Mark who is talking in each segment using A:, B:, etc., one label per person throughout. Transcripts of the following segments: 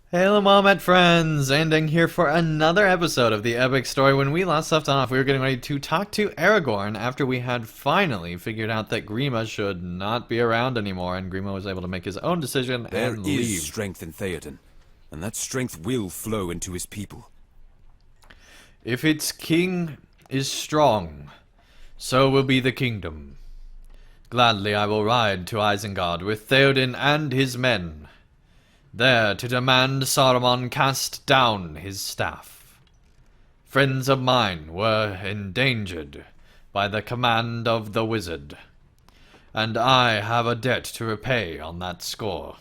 A: Hello, Moment friends! Ending here for another episode of the epic story. When we last left off, we were getting ready to talk to Aragorn after we had finally figured out that Grima should not be around anymore, and Grima was able to make his own decision
B: There
A: and
B: is
A: leave.
B: strength in Theoden, and that strength will flow into his people.
A: If its king is strong, so will be the kingdom. Gladly I will ride to Isengard with Theoden and his men, there to demand Saruman cast down his staff. Friends of mine were endangered by the command of the wizard, and I have a debt to repay on that score.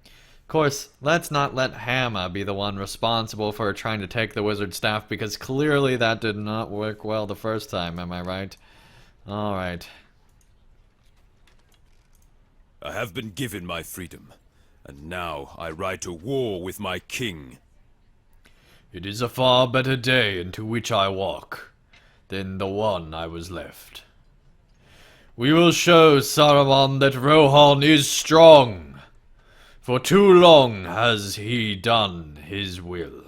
A: Of course, let's not let Hamma be the one responsible for trying to take the wizard staff, because clearly that did not work well the first time, am I right? Alright.
B: I have been given my freedom, and now I ride to war with my king.
A: It is a far better day into which I walk than the one I was left. We will show Saruman that Rohan is strong. For too long has he done his will.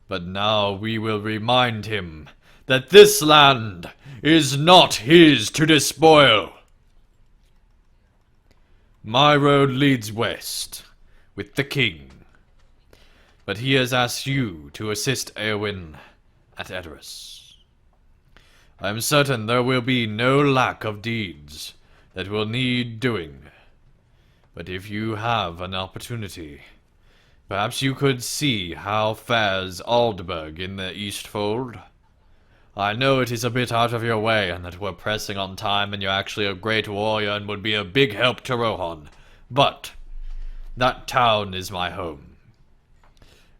A: But now we will remind him that this land is not his to despoil. My road leads west, with the king. But he has asked you to assist Eowyn at Edoras. I am certain there will be no lack of deeds that will need doing. But if you have an opportunity, perhaps you could see how fares Aldburg in the Eastfold. I know it is a bit out of your way, and that we're pressing on time, and you're actually a great warrior and would be a big help to Rohan. But that town is my home,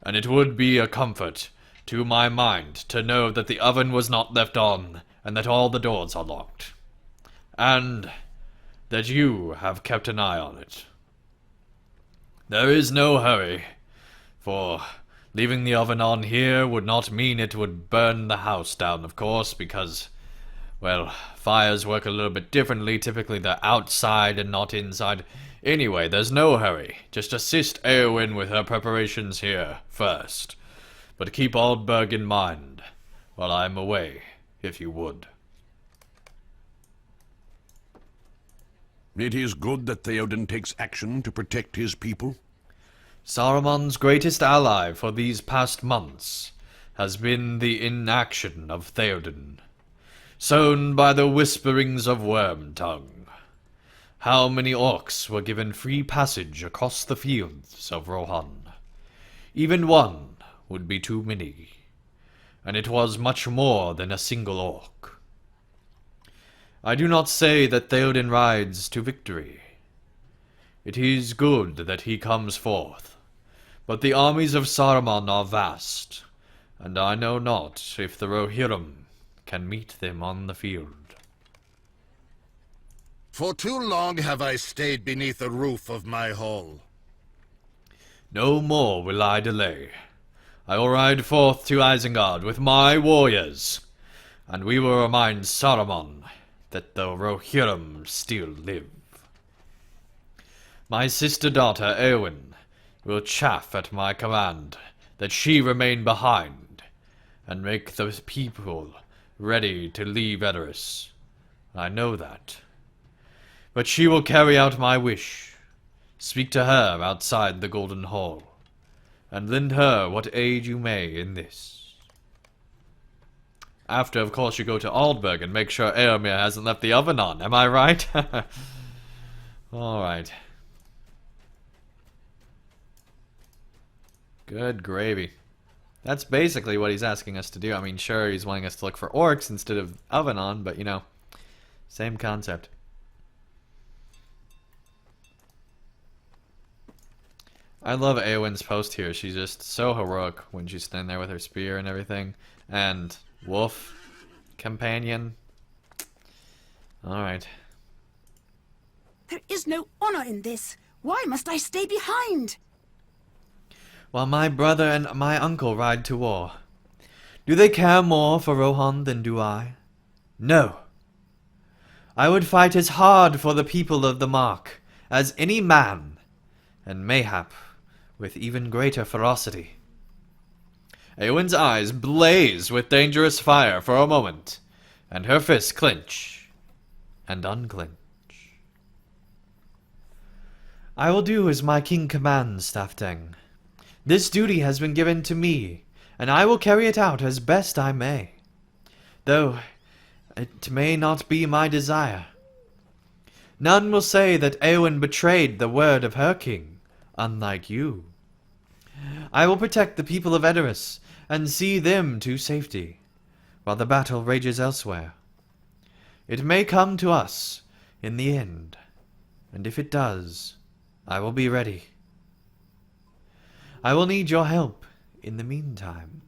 A: and it would be a comfort to my mind to know that the oven was not left on, and that all the doors are locked, and that you have kept an eye on it. There is no hurry, for leaving the oven on here would not mean it would burn the house down, of course, because, well, fires work a little bit differently. Typically they're outside and not inside. Anyway, there's no hurry. Just assist Eowyn with her preparations here first. But keep Aldburg in mind while I'm away, if you would.
C: It is good that Theoden takes action to protect his people.
A: Saruman's greatest ally for these past months has been the inaction of Theoden, sown by the whisperings of Wormtongue. How many orcs were given free passage across the fields of Rohan? Even one would be too many, and it was much more than a single orc. I do not say that Theoden rides to victory. It is good that he comes forth, but the armies of Saruman are vast, and I know not if the Rohirrim can meet them on the field.
D: For too long have I stayed beneath the roof of my hall.
A: No more will I delay. I will ride forth to Isengard with my warriors, and we will remind Saruman that the Rohirrim still live. My sister-daughter Eowyn will chaff at my command that she remain behind and make the people ready to leave Edoras. I know that. But she will carry out my wish. Speak to her outside the Golden Hall, and lend her what aid you may in this. After, of course, you go to Aldburg and make sure Eomer hasn't left the oven on. Am I right? Alright. Good gravy. That's basically what he's asking us to do. I mean, sure, he's wanting us to look for orcs instead of oven on, but, you know, same concept. I love Eowyn's post here. She's just so heroic when she's standing there with her spear and everything. And wolf companion. Alright.
E: There is no honor in this. Why must I stay behind?
A: While my brother and my uncle ride to war, do they care more for Rohan than do I? No. I would fight as hard for the people of the Mark as any man, and mayhap with even greater ferocity. Eowyn's eyes blaze with dangerous fire for a moment, and her fists clench and unclench. I will do as my king commands, Staftang. This duty has been given to me, and I will carry it out as best I may, though it may not be my desire. None will say that Eowyn betrayed the word of her king, unlike you. I will protect the people of Edoras and see them to safety, while the battle rages elsewhere. It may come to us in the end, and if it does, I will be ready. I will need your help in the meantime.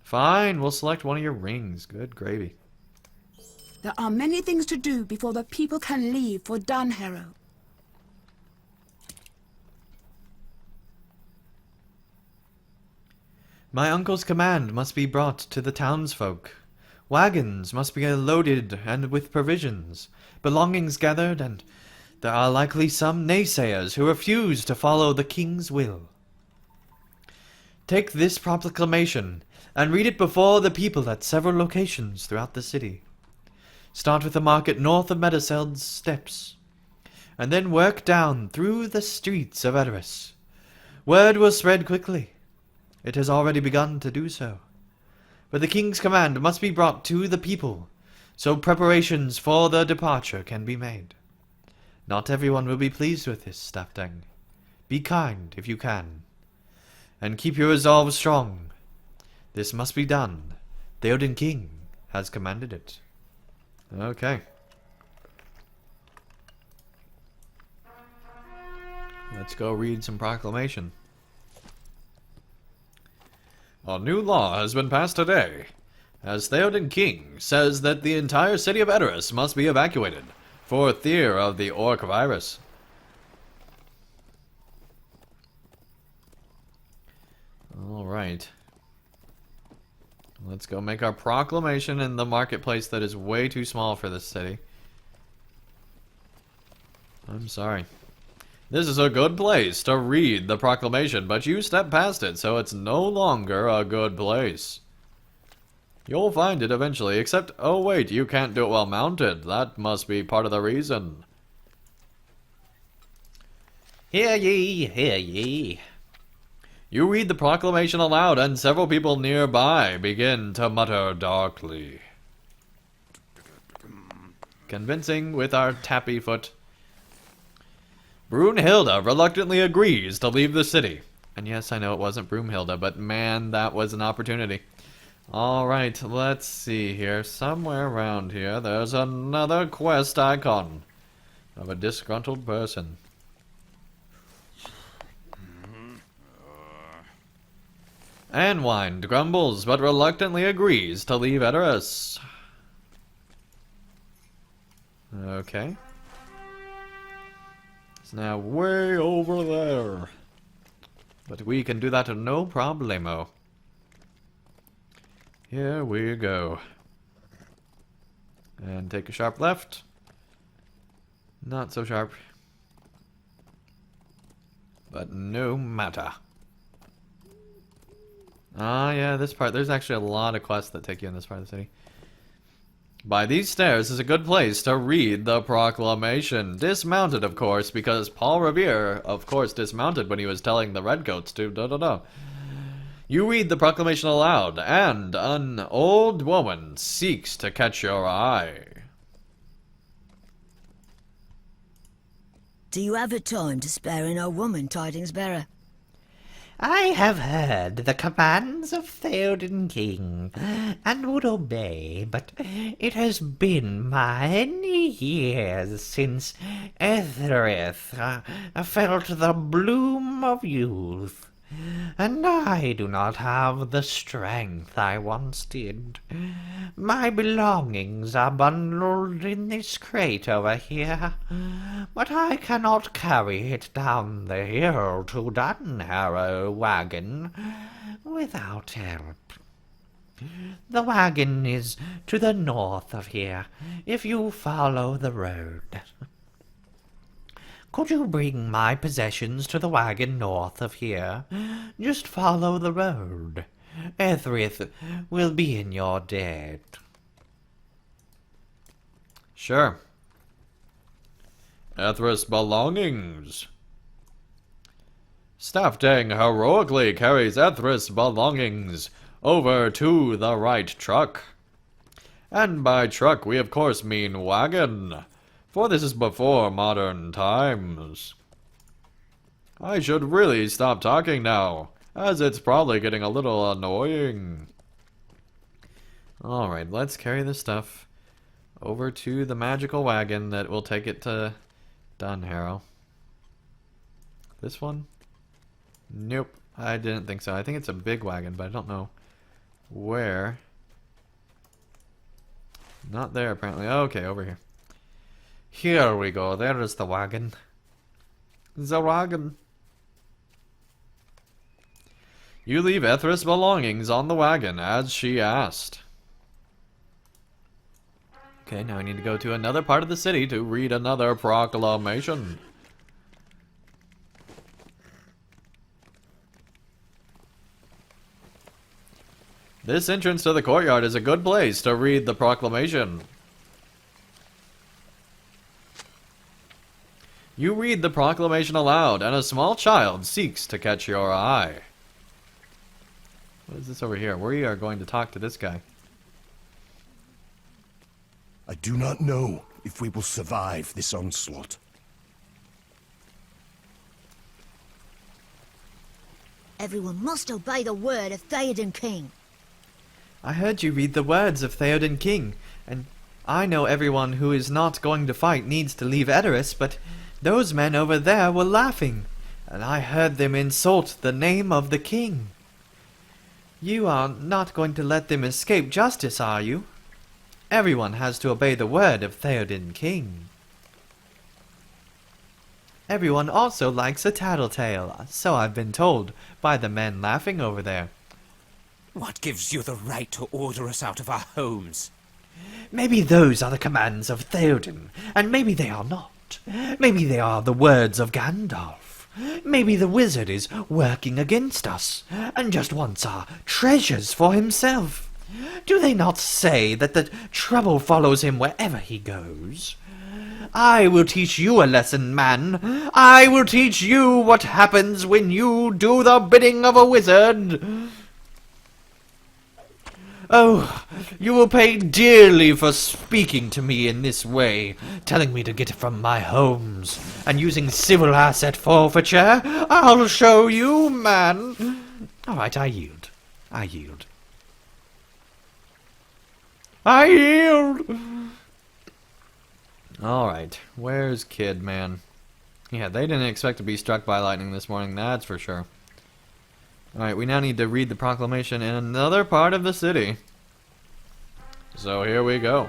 A: Fine, we'll select one of your rings. Good gravy.
E: There are many things to do before the people can leave for Dunharrow.
A: My uncle's command must be brought to the townsfolk. Wagons must be loaded and with provisions, belongings gathered, and there are likely some naysayers who refuse to follow the king's will. Take this proclamation and read it before the people at several locations throughout the city. Start with the market north of Medeseld's steps, and then work down through the streets of Edoras. Word will spread quickly. It has already begun to do so. But the king's command must be brought to the people, so preparations for the departure can be made. Not everyone will be pleased with this, Staftang. Be kind if you can, and keep your resolve strong. This must be done. The Odin King has commanded it. Okay. Let's go read some proclamation. A new law has been passed today, as Theoden King says that the entire city of Edoras must be evacuated for fear of the orc virus. Alright. Let's go make our proclamation in the marketplace that is way too small for this city. I'm sorry. This is a good place to read the proclamation, but you stepped past it, so it's no longer a good place. You'll find it eventually, except, oh wait, you can't do it while mounted. That must be part of the reason. Hear ye, hear ye. You read the proclamation aloud, and several people nearby begin to mutter darkly. Convincing with our tappy foot. Brunhilde reluctantly agrees to leave the city. And yes, I know it wasn't Broomhilda, but man, that was an opportunity. Alright, let's see here. Somewhere around here, there's another quest icon of a disgruntled person. Anwind grumbles, but reluctantly agrees to leave Edoras. Okay. It's now way over there. But we can do that no problemo. Here we go. And take a sharp left. Not so sharp. But no matter. Ah, yeah, this part. There's actually a lot of quests that take you in this part of the city. By these stairs is a good place to read the proclamation. Dismounted, of course, because Paul Revere, of course, dismounted when he was telling the Redcoats to da-da-da. You read the proclamation aloud, and an old woman seeks to catch your eye.
F: Do you have a time to spare an old woman, tidings bearer?
G: I have heard the commands of Theoden King, and would obey, but it has been many years since Ethereth felt the bloom of youth, and I do not have the strength I once did. My belongings are bundled in this crate over here, but I cannot carry it down the hill to Dunharrow wagon without help. The wagon is to the north of here, if you follow the road. Could you bring my possessions to the wagon north of here? Just follow the road. Ethrith will be in your debt.
A: Sure. Ethrith's belongings. Staff Dang heroically carries Ethrith's belongings over to the right truck. And by truck we of course mean wagon, for this is before modern times. I should really stop talking now, as it's probably getting a little annoying. Alright, let's carry this stuff over to the magical wagon that will take it to Dunharrow. This one? Nope, I didn't think so. I think it's a big wagon, but I don't know where. Not there, apparently. Okay, over here. Here we go. There is the wagon. The wagon. You leave Ethrith's belongings on the wagon, as she asked. Okay, now I need to go to another part of the city to read another proclamation. This entrance to the courtyard is a good place to read the proclamation. You read the proclamation aloud, and a small child seeks to catch your eye. What is this over here? We are going to talk to this guy.
H: I do not know if we will survive this onslaught.
F: Everyone must obey the word of Theoden King.
A: I heard you read the words of Theoden King, and I know everyone who is not going to fight needs to leave Edoras, but those men over there were laughing, and I heard them insult the name of the king. You are not going to let them escape justice, are you? Everyone has to obey the word of Theoden King. Everyone also likes a tattletale, so I've been told by the men laughing over there.
I: What gives you the right to order us out of our homes?
G: Maybe those are the commands of Theoden, and maybe they are not. Maybe they are the words of Gandalf. Maybe the wizard is working against us, and just wants our treasures for himself. Do they not say that the trouble follows him wherever he goes? I will teach you a lesson, man. I will teach you what happens when you do the bidding of a wizard. Oh, you will pay dearly for speaking to me in this way, telling me to get from my homes, and using civil asset forfeiture. I'll show you, man. All right, I yield. I yield. I yield! Alright, where's Kid, man? Yeah, they didn't expect to be struck by lightning this morning, that's for sure. Alright, we now need to read the proclamation in another part of the city. So here we go.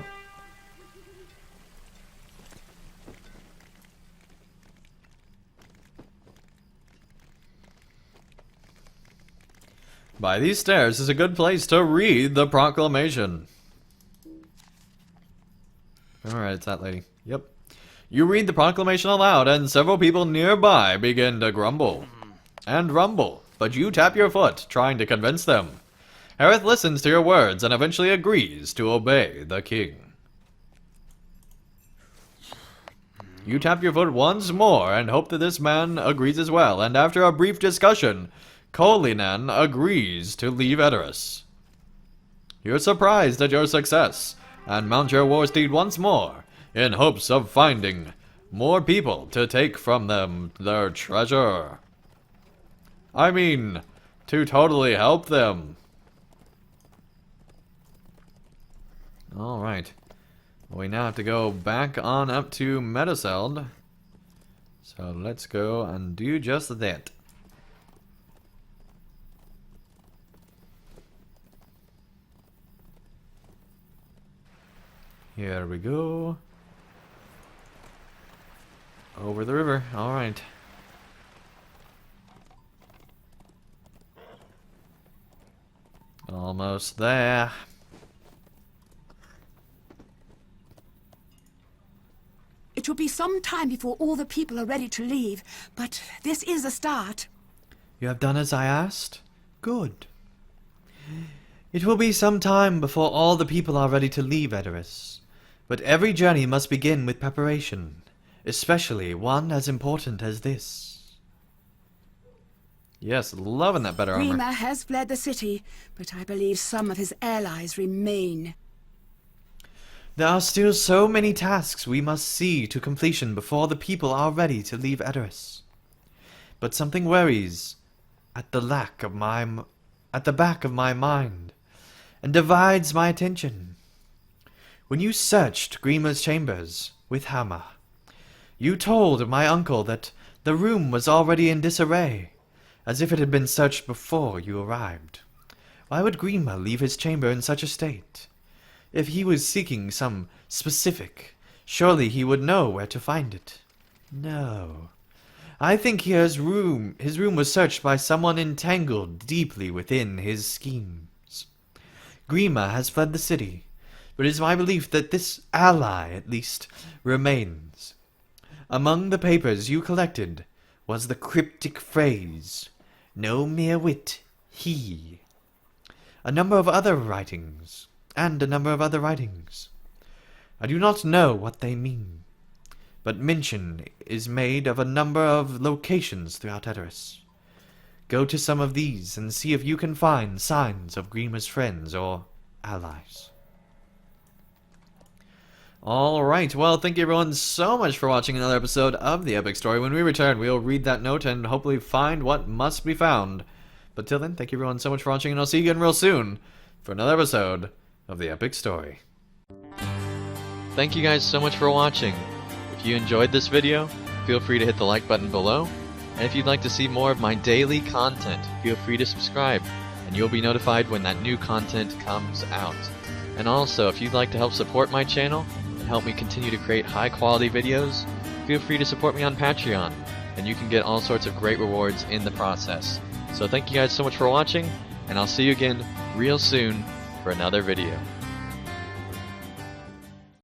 G: By these stairs is a good place to read the proclamation. Alright, it's that lady. Yep. You read the proclamation aloud, and several people nearby begin to grumble and rumble, but you tap your foot, trying to convince them. Harith listens to your words and eventually agrees to obey the king. You tap your foot once more and hope that this man agrees as well, and after a brief discussion, Kolinan agrees to leave Edoras. You're surprised at your success, and mount your war steed once more, in hopes of finding more people to take from them their treasure. I mean, to totally help them. Alright. Well, we now have to go back on up to Meduseld. So let's go and do just that. Here we go. Over the river. Alright. Almost there.
E: It will be some time before all the people are ready to leave, but this is a start.
A: You have done as I asked? Good. It will be some time before all the people are ready to leave Edoras, but every journey must begin with preparation, especially one as important as this. Yes, loving that better armor.
E: Grima has fled the city, but I believe some of his allies remain.
A: There are still so many tasks we must see to completion before the people are ready to leave Edoras. But something worries at the back of my mind and divides my attention. When you searched Grima's chambers with Hammer, you told my uncle that the room was already in disarray, as if it had been searched before you arrived. Why would Grima leave his chamber in such a state? If he was seeking some specific, surely he would know where to find it. No. I think his room was searched by someone entangled deeply within his schemes. Grima has fled the city, but it is my belief that this ally, at least, remains. Among the papers you collected was the cryptic phrase, "No mere wit, he." A number of other writings. I do not know what they mean, but mention is made of a number of locations throughout Edoras. Go to some of these and see if you can find signs of Grima's friends or allies. Alright, well, thank you everyone so much for watching another episode of The Epic Story. When we return, we'll read that note and hopefully find what must be found. But till then, thank you everyone so much for watching, and I'll see you again real soon for another episode of The Epic Story. Thank you guys so much for watching. If you enjoyed this video, feel free to hit the like button below. And if you'd like to see more of my daily content, feel free to subscribe, and you'll be notified when that new content comes out. And also, if you'd like to help support my channel and help me continue to create high quality videos, feel free to support me on Patreon, and you can get all sorts of great rewards in the process. So thank you guys so much for watching, and I'll see you again real soon for another video.